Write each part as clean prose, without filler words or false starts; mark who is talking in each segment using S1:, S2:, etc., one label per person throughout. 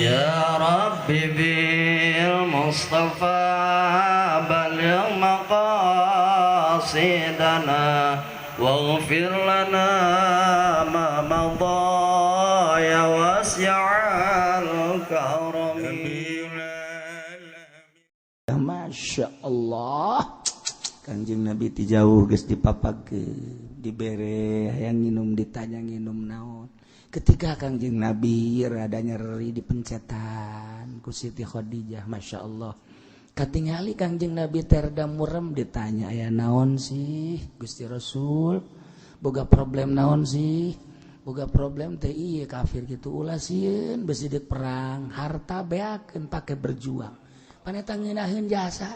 S1: Ya Rabbi bil Mustafa baligh maqasidana waghfir lana ma madha ya wasi'al karami.
S2: Masya Allah, Kangjeng Nabi ti jauh geus dipapageun dibere hayang nginum ditanya nginum naon. Ketika Kangjeng Nabi rada nyeri di pencetan ku Siti Khadijah, Masya Allah, katingali Kangjeng Nabi terda murem ditanya aya naon sih Gusti Rasul, boga problem naon sih, boga problem teh ieu kafir gitu ulah sieun besi deuk perang harta beakeun pake berjuang paneta ngeunaheun jasa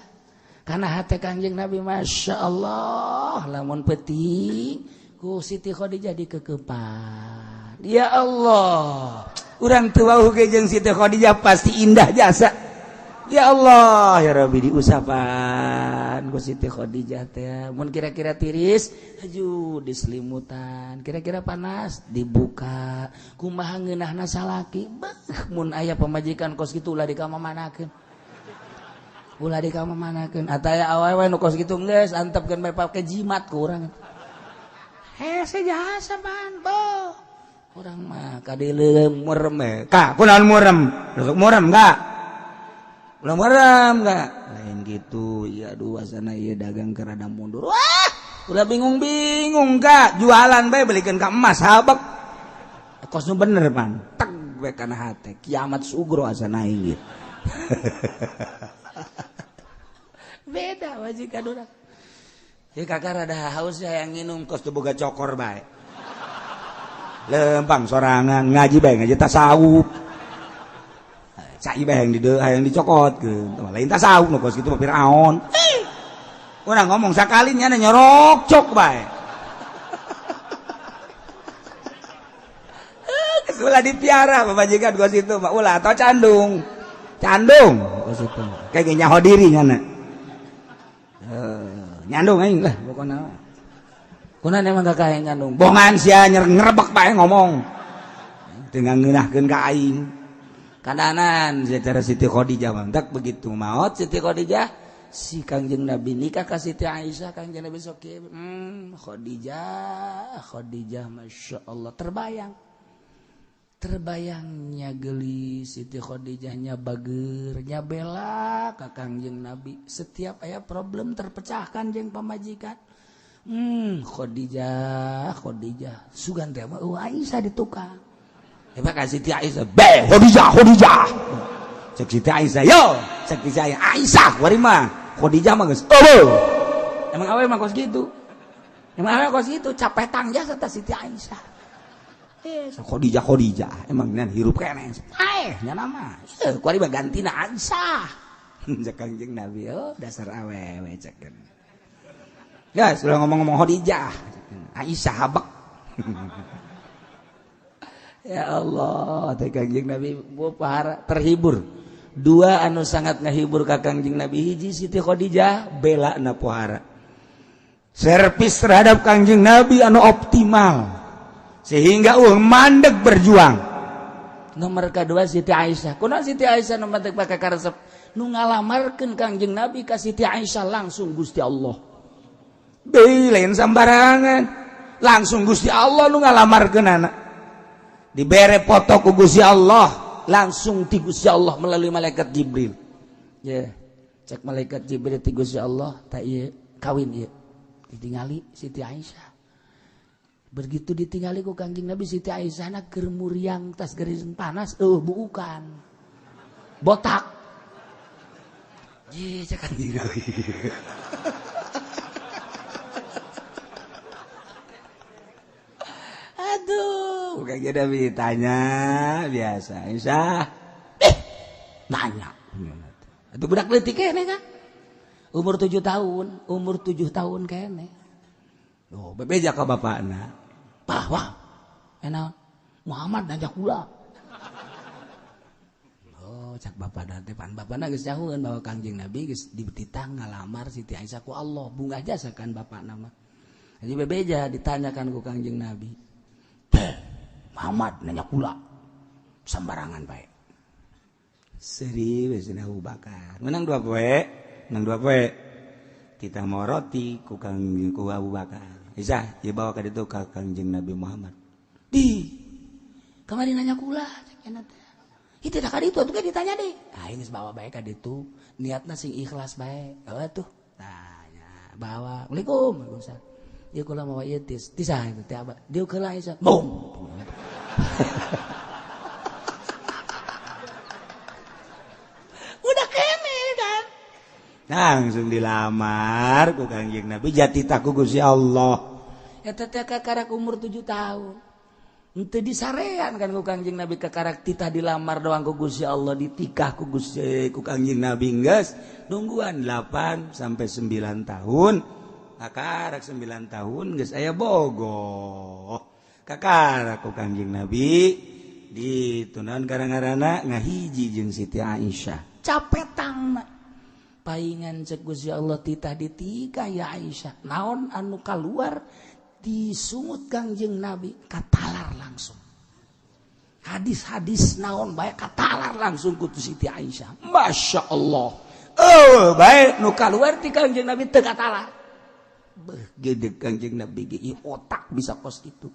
S2: kana hate Kangjeng Nabi. Masya Allah, lamun penting ku Siti Khadijah dikekepan. Ya Allah, urang teu wau ge jeung Siti Khadijah pasti indah jasa. Ya Allah, ya Rabbi diusapan ku Siti Khadijah teh. Mun kira-kira tiris, haju diselimutan. Kira-kira panas, dibuka. Kumaha ngeunahna salaki? Mun aya pamajikan kos kitu ulah dikamamanakeun. Ulah dikamamanakeun. Ataya awewe nu kos kitu geus antepkeun bae pake jimat ku urang. Hese jasa pan, bo. Orang mah kadileuleum murem ka kunaon murem murem enggak ulah murem enggak lain gitu. Ya dua sana ieu dagang keur rada mundur, wah ulah bingung-bingung enggak jualan bae belikeun ka emas habek kos nu bener pan teg we kana hate kiamat sugro asana ieu. Beda majikan urang ieu kakak rada haus hayang nginum kos teu boga cokor bae lempang sorangan ngaji bae ngaji tasawuf cai bae hayang dicokotkeun lain tasawuf nu kos kitu mah Firaun. Urang ngomong sakali nya nyorok cok bae. Ulah dipiara babajikan kos kitu mah ulah atau candung kos kitu kayak nyaho diri nya nyandung aing lah pokona. Kunaon emang kakak yang nyandung bongan sia ngerebek bae ngomong teu ngeunahkeun ka aing kadanan secara Siti Khadijah mah tak begitu maot Siti Khadijah si Kangjeng Nabi nikah ka Siti Aisyah. Kangjeng Nabi sok kieu Khadijah Masya Allah terbayangnya geli Siti Khadijah nya bager nya bela ka Kangjeng Nabi setiap aya problem terpecahkan jeung pamajikan. Khadijah sugan teh mah Aisyah ditukang. Hebat ka Siti Aisyah, "Be, Khadijah." Cek Siti Aisyah, "Yo." Cek Siti Aisyah, "Wari mah Khadijah mah geus eueuh." Emang awe mah kos gitu. Emang awe kos gitu, capetang jasa ta Siti Aisyah. Khadijah, emang nan hirup keneh. Nya nama. Kuari mah gantina Aisyah. Cek Kangjeng Nabi, "Oh, dasar awewe cekeun." Ya, sudah ngomong-ngomong Khadijah, Aisyah habek. Ya Allah, teh Kangjeng Nabi pahara terhibur. Dua anu sangat ngahibur ka Kangjeng Nabi, hiji Siti Khadijah bela na pohara. Servis terhadap Kangjeng Nabi anu optimal sehingga mandeg berjuang. Nomor kedua Siti Aisyah. Kunaon Siti Aisyah nu mandeg pake karesep? Nu ngalamarkeun Kangjeng Nabi ka Siti Aisyah langsung Gusti Allah. Lain sambarangan langsung Gusti Allah nu ngalamarkeun anak dibere foto ku Gusti Allah langsung ti Gusti Allah melalui malaikat Jibril. Ya, cek malaikat Jibril ti Gusti Allah ta ieu kawin ieu ditingali Siti Aisyah. Begitu ditingali ku Kangjeng Nabi Siti Aisyah na keur muriang tas geureun panas buukan botak. Ye cek Kangjeng Nabi. Aduh, Kangjeng Nabi tanya biasa, Aisyah, nanya, itu budak leutik kene kan, umur 7 tahun kene, oh bebeja ka bapakna, bahwa, enak Muhammad nanya kula, oh cak bapak nanti pan bapakna geus nyahueun bahwa Kangjeng Nabi geus dititah ngalamar Siti Aisyah ku Allah, bunga jasa kan bapak nama, jadi bebeja ditanyakan ku Kangjeng Nabi. Muhammad nanya kula sambarangan baik serius Abu Bakar menang 2 poe kita mau roti ku Abu Bakar bisa dibawa ke ditu ka Kangjeng Nabi Muhammad di kamari nanya kula itu dah kali itu tuh ditanya deh geus bawa bae ka ditu niatna sing ikhlas bae tuh tanya bawa Waalaikumsalam ieu kula mawa ieu tis ah itu teh abah dieu keula isa bom udah kene kan langsung dilamar ku Kangjeng Nabi jatita ku Gusti Allah eta teh kakarak umur 7 tahun henteu disarean kan ku Kangjeng Nabi kakarak titah dilamar doang ku Gusti Allah ditikah ku Kangjeng Nabi geus nungguan 8 sampai 9 tahun kakarak 9 tahun geus aya bogoh kakarak ku Kangjeng Nabi ditunan garang-garana ngahiji jeung Siti Aisyah capetangna paingan cek Gusti Allah titah ditikah ya Aisyah naon anu kaluar disungut Kangjeng Nabi katalar langsung hadis-hadis naon bae katalar langsung ku Siti Aisyah Masya Allah bae nu kaluar ti Kangjeng Nabi teu katalar beuh gede Kangjeng Nabi ge otak bisa kos itu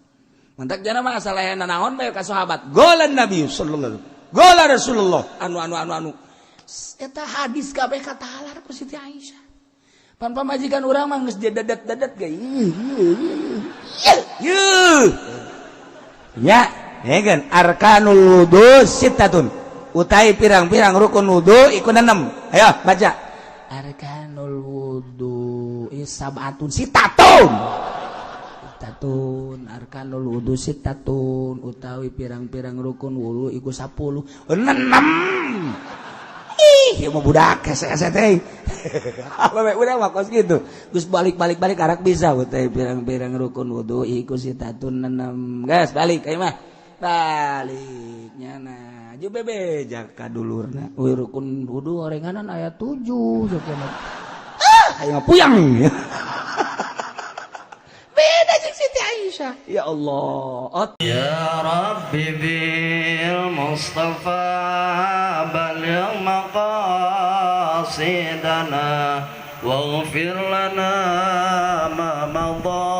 S2: mantak jana mah asalaheuna naon bae ka sahabat golan Nabi sallallahu gola Rasulullah anu eta hadis kabeh katalar ku Siti Aisyah pan pamajikan urang mah geus dadat-dadat ge ya kan arkanul wudu sittatun utai pirang-pirang rukun wudu iku 6 ayo baca arkanul wudu sabatun sittatun arkanul wudu sittatun utawi pirang-pirang rukun wudu iku 10 6 ih mau budak hese teh apa udah mah kos gitu geus balik arak bisa teh pirang-pirang rukun wudu iku sitatun 6 gas balik ieu mah balik nyana ju bebejak ka dulurna rukun wudu orenganan aya 7 sakena aya mah puyang beda jeung Siti Aisyah ya Allah
S1: ya Rabbi bil Mustafa baligh maqasidana waghfir lana ma madha